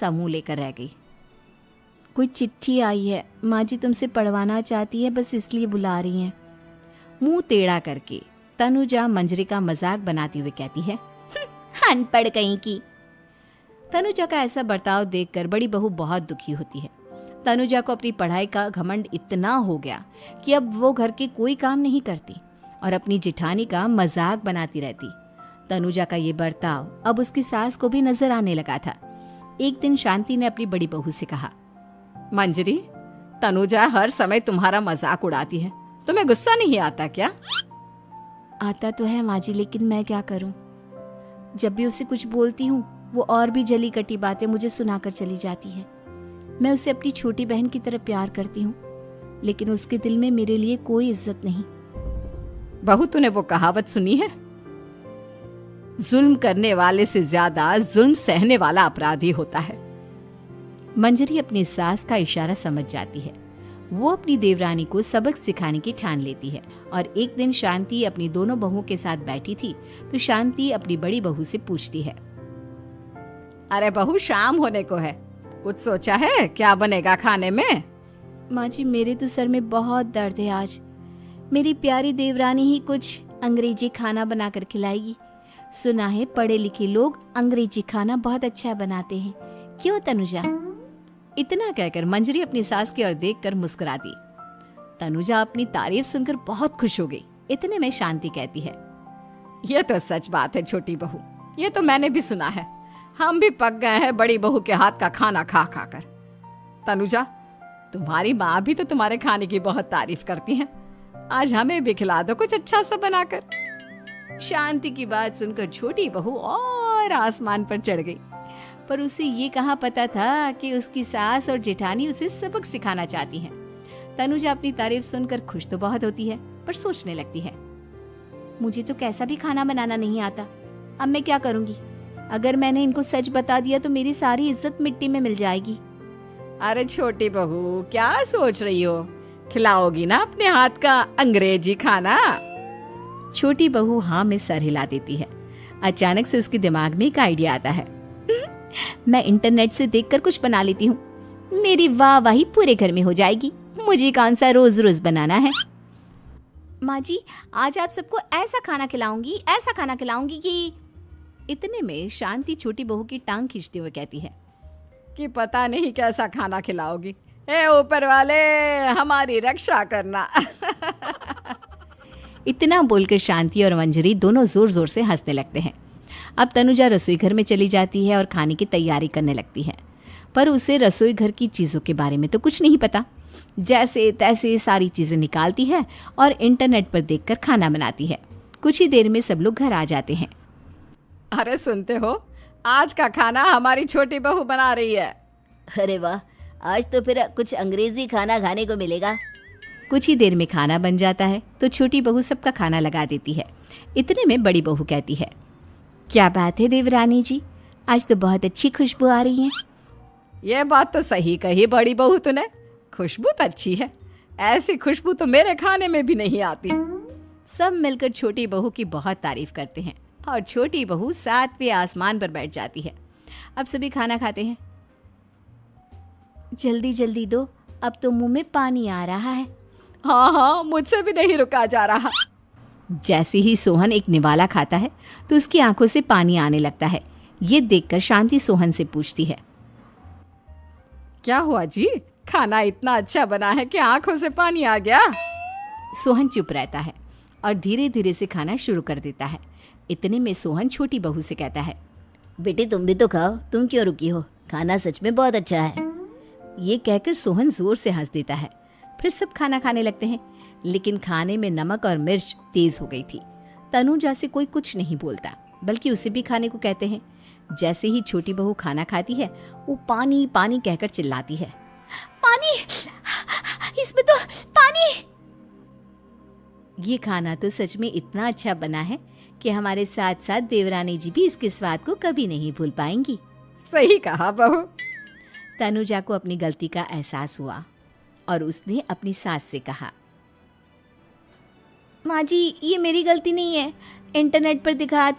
सा मुंह लेकर रह गई। कोई चिट्ठी आई है, माँ जी तुमसे पढ़वाना चाहती है, बस इसलिए बुला रही हैं। मुंह टेढ़ा करके तनुजा मंजरी का मजाक बनाती हुए कहती है, अनपढ़ कहीं की। तनुजा का ऐसा बर्ताव देखकर बड़ी बहू बहुत दुखी होती है। तनुजा को अपनी पढ़ाई का घमंड इतना हो गया कि अब वो घर के कोई काम नहीं करती और अपनी जेठानी का मजाक बनाती रहती। तनुजा का ये बर्ताव अब उसकी सास को भी नजर आने लगा था। एक दिन शांति ने अपनी बड़ी बहू से कहा, मंजरी, तनुजा हर समय तुम्हारा मजाक उड़ाती है, तुम्हें गुस्सा नहीं आता क्या? आता तो है माँ जी, लेकिन मैं क्या करूं? जब भी उसे कुछ बोलती हूँ वो और भी जली कटी बातें मुझे सुनाकर चली जाती है। मैं उसे अपनी छोटी बहन की तरह प्यार करती हूँ, लेकिन उसके दिल में मेरे लिए कोई इज्जत नहीं। बहू, तूने वो कहावत सुनी है, जुल्म करने वाले से ज्यादा जुल्म सहने वाला अपराधी होता है। मंजरी अपनी सास का इशारा समझ जाती है। वो अपनी देवरानी को सबक सिखाने की ठान लेती है और एक दिन शांति अपनी दोनों बहुओं के साथ बैठी थी तो शांति अपनी बड़ी बहू से पूछती है, अरे बहू, शाम होने को है, कुछ सोचा है क्या बनेगा खाने में? माँ जी, मेरे तो सर में बहुत दर्द है आज। मेरी प्यारी देवरानी ही कुछ अंग्रेजी खाना बनाकर खिलाएगी। सुना है पढ़े लिखे लोग अंग्रेजी खाना बहुत अच्छा बनाते हैं, क्यों तनुजा? इतना कहकर मंजरी अपनी सास की ओर देखकर मुस्कुरा दी। तनुजा अपनी तारीफ सुनकर बहुत खुश हो गई। इतने में शांति कहती है, यह तो सच बात है छोटी बहू, ये तो मैंने भी सुना है। हम भी पक गए हैं बड़ी बहू के हाथ का खाना खा खा कर। तनुजा, तुम्हारी माँ भी तो तुम्हारे खाने की बहुत तारीफ करती है, आज हमें भी खिला दो कुछ अच्छा सा बनाकर। शांति की बात सुनकर छोटी बहू और आसमान पर चढ़ गई, पर उसे ये कहाँ पता था कि उसकी सास और जेठानी उसे सबक सिखाना चाहती हैं। तनुजा अपनी तारीफ सुनकर खुश तो बहुत होती है, पर सोचने लगती है, मुझे तो कैसा भी खाना बनाना नहीं आता, अब मैं क्या करूंगी? अगर मैंने इनको सच बता दिया तो मेरी सारी इज्जत मिट्टी में मिल जाएगी। अरे छोटी बहू, क्या सोच रही हो? खिलाओगी ना अपने हाथ का अंग्रेजी खाना? छोटी बहू हाँ में सर हिला देती है। अचानक से उसके दिमाग में एक आइडिया आता है, मैं इंटरनेट से देखकर कुछ बना लेती हूँ, मेरी वाहवाही पूरे घर में हो जाएगी। मुझे कौन सा रोज रोज बनाना है। माँ जी, आज आप सबको ऐसा खाना खिलाऊंगी, ऐसा खाना खिलाऊंगी कि। इतने में शांति छोटी बहू की टांग खींचते हुए कहती है कि पता नहीं कैसा खाना खिलाओगी, ए ऊपर वाले हमारी रक्षा करना। इतना बोलकर शांति और मंजरी दोनों जोर जोर से हंसने लगते हैं। अब तनुजा रसोई घर में चली जाती है और खाने की तैयारी करने लगती है, पर उसे रसोई घर की चीज़ों के बारे में तो कुछ नहीं पता। जैसे तैसे सारी चीज़ें निकालती है और इंटरनेट पर देखकर खाना बनाती है। कुछ ही देर में सब लोग घर आ जाते हैं। अरे सुनते हो, आज का खाना हमारी छोटी बहू बना रही है। अरे वाह, आज तो फिर कुछ अंग्रेजी खाना खाने को मिलेगा। कुछ ही देर में खाना बन जाता है तो छोटी बहू सबका खाना लगा देती है। इतने में बड़ी बहू कहती है, क्या बात है देवरानी जी, आज तो बहुत अच्छी खुशबू आ रही है। ये बात तो सही कही बड़ी बहू तूने, खुशबू तो अच्छी है, ऐसी खुशबू तो मेरे खाने में भी नहीं आती। सब मिलकर छोटी बहू की बहुत तारीफ करते हैं और छोटी बहू 7वें आसमान पर बैठ जाती है। अब सभी खाना खाते हैं। जल्दी जल्दी दो, अब तो मुंह में पानी आ रहा है। हाँ हाँ, मुझसे भी नहीं रुका जा रहा। जैसे ही सोहन एक निवाला खाता है तो उसकी आंखों से पानी आने लगता है। ये देखकर शांति सोहन से पूछती है, क्या हुआ जी, खाना इतना अच्छा बना है कि आंखों से पानी आ गया? सोहन चुप रहता है और धीरे धीरे से खाना शुरू कर देता है। इतने में सोहन छोटी बहू से कहता है, बेटी तुम भी तो खाओ, तुम क्यों रुकी हो, खाना सच में बहुत अच्छा है। ये कहकर सोहन जोर से हंस देता है। फिर सब खाना खाने लगते हैं, लेकिन खाने में नमक और मिर्च तेज हो गई थी। तनुजा से कोई कुछ नहीं बोलता, बल्कि उसे भी खाने को कहते हैं। जैसे ही छोटी बहू खाना खाती है वो पानी पानी कहकर चिल्लाती है, पानी, इसमें तो पानी। ये खाना तो सच में इतना अच्छा बना है कि हमारे साथ साथ देवरानी जी भी इसके स्वाद को कभी नहीं भूल पाएंगी। सही कहा बहू। तनुजा को अपनी गलती का एहसास हुआ और उसने अपनी सास से कहा, माँ जी ये मेरी गलती नहीं है, इंटरनेट पर दिखाया था